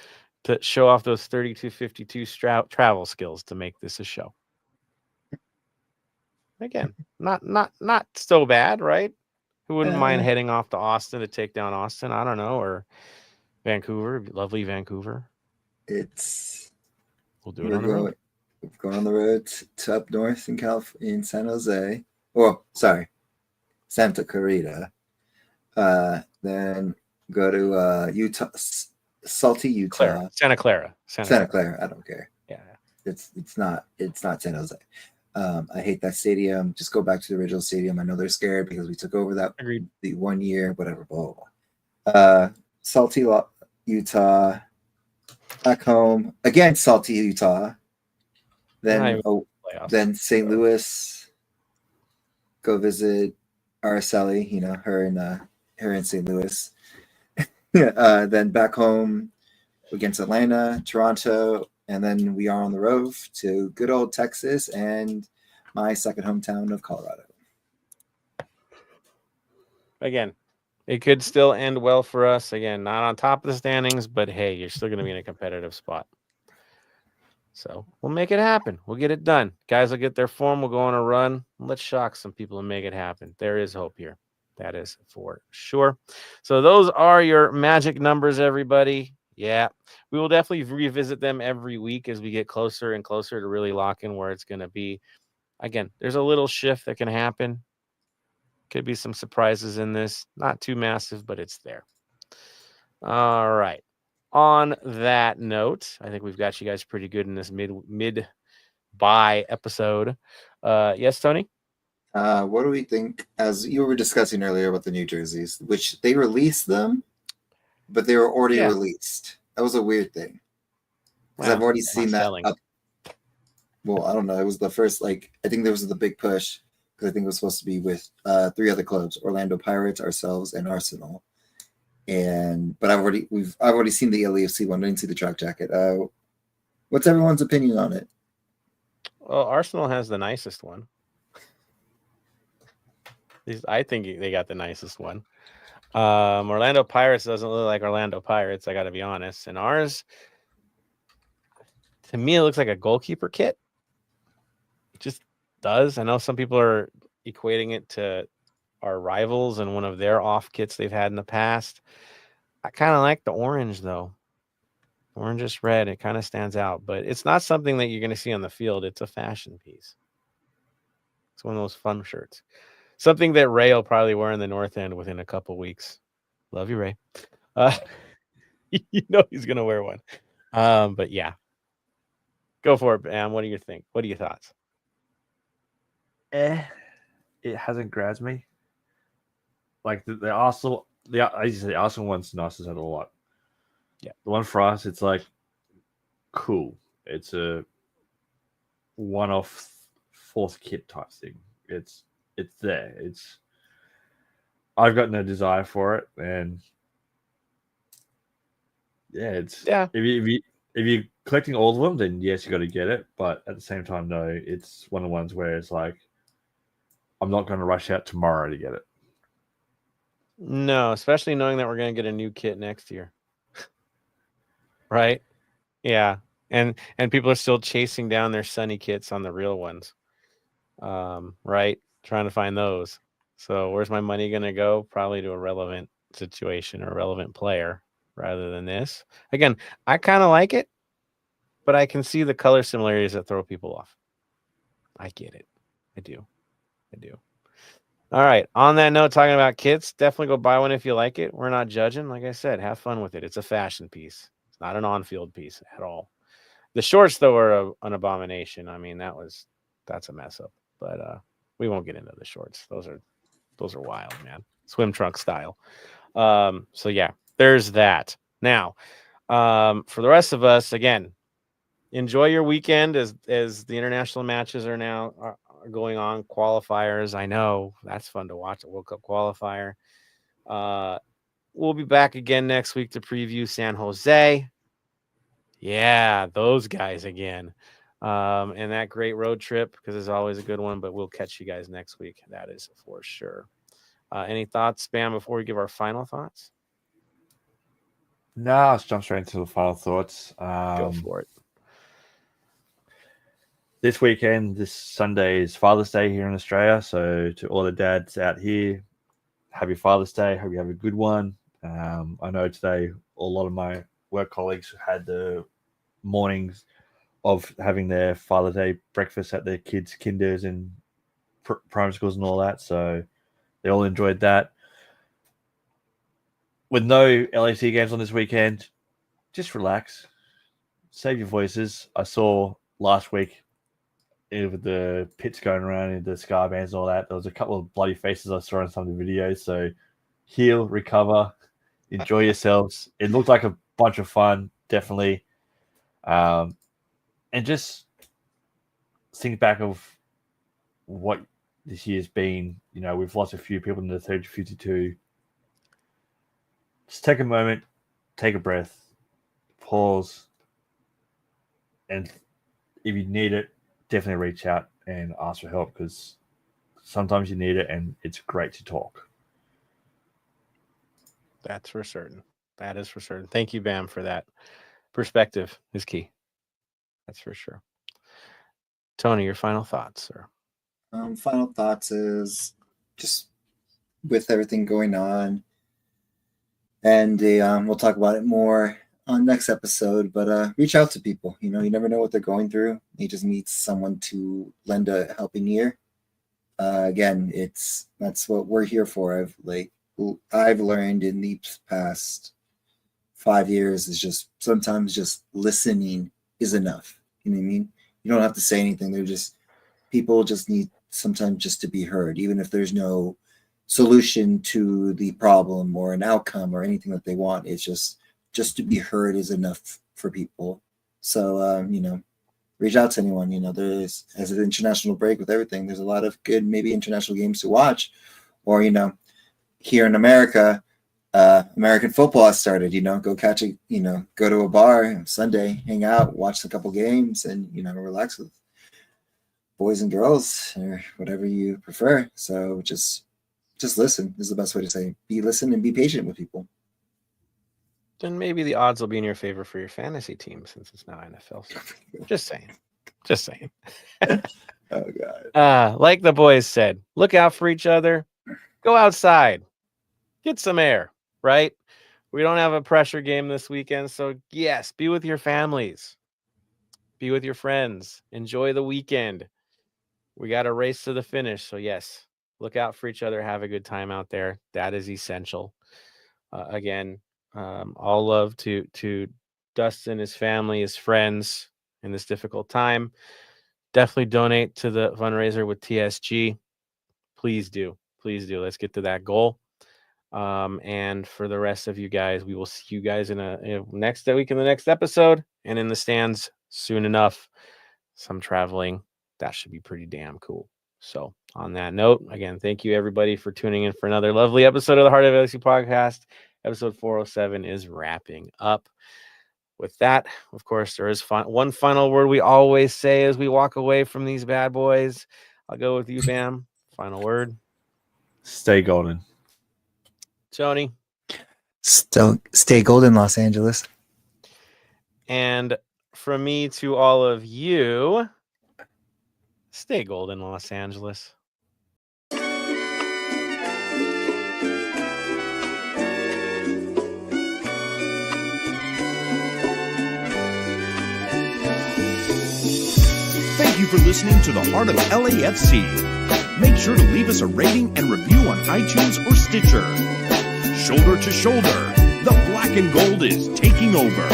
to show off those 32-52 travel skills to make this a show. Again, not so bad, right? Who wouldn't mind heading off to Austin to take down Austin? I don't know, or Vancouver, lovely Vancouver. We'll do it on the road. We're going on the road to up north in California, in San Jose. Oh, sorry, Santa Clarita. Then go to Utah, salty Utah. Santa Clara. I don't care. Yeah. It's not San Jose. I hate that stadium. Just go back to the original stadium. I know they're scared because we took over that the 1 year, whatever, blah, blah, blah. Salty Utah, back home again, salty Utah. Then St. Louis. Go visit Araceli. Her in St. Louis. Then back home against Atlanta, Toronto, and then we are on the road to good old Texas and my second hometown of Colorado. Again, it could still end well for us. Again, not on top of the standings, but hey, you're still going to be in a competitive spot. So we'll make it happen. We'll get it done. Guys will get their form. We'll go on a run. Let's shock some people and make it happen. There is hope here. That is for sure. So those are your magic numbers, everybody. Yeah, we will definitely revisit them every week as we get closer and closer to really lock in where it's going to be. Again, there's a little shift that can happen. Could be some surprises in this. Not too massive, but it's there. All right. on that note, I think we've got you guys pretty good in this mid-bye episode. Yes, Tony? What do we think? As you were discussing earlier about the New Jerseys, which they released them, but they were already Yeah. released. That was a weird thing because I've Well, already not seen that. selling. Well, I don't know. It was the first, I think there was the big push because I think it was supposed to be with 3 other clubs: Orlando Pirates, ourselves, and Arsenal. But I've already seen the LAFC one. I didn't see the track jacket. What's everyone's opinion on it? Well, Arsenal has the nicest one. I think they got the nicest one. Orlando Pirates doesn't look like Orlando Pirates, I got to be honest. And ours, to me, it looks like a goalkeeper kit. It just does. I know some people are equating it to our rivals and one of their off kits they've had in the past. I kind of like the orange, though. Orange red, it kind of stands out, but it's not something that you're going to see on the field. It's a fashion piece. It's one of those fun shirts. Something that Ray will probably wear in the North End within a couple weeks. Love you, Ray. You know he's going to wear one. But yeah. Go for it, Bam. What do you think? What are your thoughts? It hasn't grabbed me. Like the Arsenal, the Arsenal one's nicest out of a lot. Yeah. The one for us, it's like cool. It's a one-off fourth kit type thing. It's there. I've got no desire for it, and If you're collecting all of them, then yes, you got to get it. But at the same time, no, it's one of the ones where it's like I'm not going to rush out tomorrow to get it. No, especially knowing that we're going to get a new kit next year. Right? Yeah. And people are still chasing down their Sunny kits on the real ones. Right? Trying to find those. So where's my money going to go? Probably to a relevant situation or a relevant player rather than this. Again, I kind of like it, but I can see the color similarities that throw people off. I get it. I do. All right. On that note, talking about kits, definitely go buy one if you like it. We're not judging. Like I said, have fun with it. It's a fashion piece. It's not an on-field piece at all. The shorts, though, are an abomination. I mean, that's a mess up. But we won't get into the shorts. Those are wild, man. Swim trunk style. So yeah, there's that. Now, for the rest of us, again, enjoy your weekend as the international matches are going on. Qualifiers, I know that's fun to watch, a World Cup qualifier. We'll be back again next week to preview San Jose. Yeah, those guys again. And that great road trip, because it's always a good one, but we'll catch you guys next week. That is for sure. Any thoughts, Spam, before we give our final thoughts? No, let's jump straight into the final thoughts. Go for it. This weekend, this Sunday, is Father's Day here in Australia. So to all the dads out here, happy Father's Day. Hope you have a good one. I know today a lot of my work colleagues had the mornings of having their Father's Day breakfast at their kids' kinders and primary schools and all that. So they all enjoyed that. With no LAC games on this weekend, just relax. Save your voices. I saw last week with the pits going around and the scar bands and all that, there was a couple of bloody faces I saw in some of the videos. So heal, recover, enjoy yourselves. It looked like a bunch of fun, definitely. And just think back of what this year's been. You know, we've lost a few people in the 30-52. Just take a moment, take a breath, pause, and if you need it, definitely reach out and ask for help, because sometimes you need it and it's great to talk. That's for certain. That is for certain. Thank you, Bam, for that. Perspective is key. That's for sure. Tony, your final thoughts, sir? Final thoughts is just with everything going on, and we'll talk about it more on next episode, but reach out to people. You know, you never know what they're going through. You just need someone to lend a helping ear. Again, that's what we're here for. I've learned in the past 5 years is just sometimes just listening is enough. You know what I mean? You don't have to say anything. People just need sometimes just to be heard, even if there's no solution to the problem or an outcome or anything that they want. It's just to be heard is enough for people. So, reach out to anyone. There's, as an international break with everything, there's a lot of good, maybe international games to watch. Or, here in America, American football has started. Go catch go to a bar Sunday, hang out, watch a couple games, and, relax with boys and girls or whatever you prefer. So just listen is the best way to say it. Listen and be patient with people. Then maybe the odds will be in your favor for your fantasy team since it's now NFL. So just saying. Oh God. Like the boys said, look out for each other. Go outside. Get some air, right? We don't have a pressure game this weekend. So yes, be with your families. Be with your friends. Enjoy the weekend. We got a race to the finish. So yes, look out for each other. Have a good time out there. That is essential. Again, all love to Dustin, his family, his friends in this difficult time. Definitely donate to the fundraiser with TSG. Please do. Let's get to that goal. And for the rest of you guys, we will see you guys in next week in the next episode and in the stands soon enough. Some traveling. That should be pretty damn cool. So on that note, again, thank you everybody for tuning in for another lovely episode of the Heart of LAFC podcast. Episode 407 is wrapping up. With that, of course, there is one final word we always say as we walk away from these bad boys. I'll go with you, Bam. Final word. Stay golden. Tony. Stay golden, Los Angeles. And from me to all of you, stay golden, Los Angeles. Thank you for listening to the Heart of LAFC. Make sure to leave us a rating and review on iTunes or Stitcher. Shoulder to shoulder, the black and gold is taking over.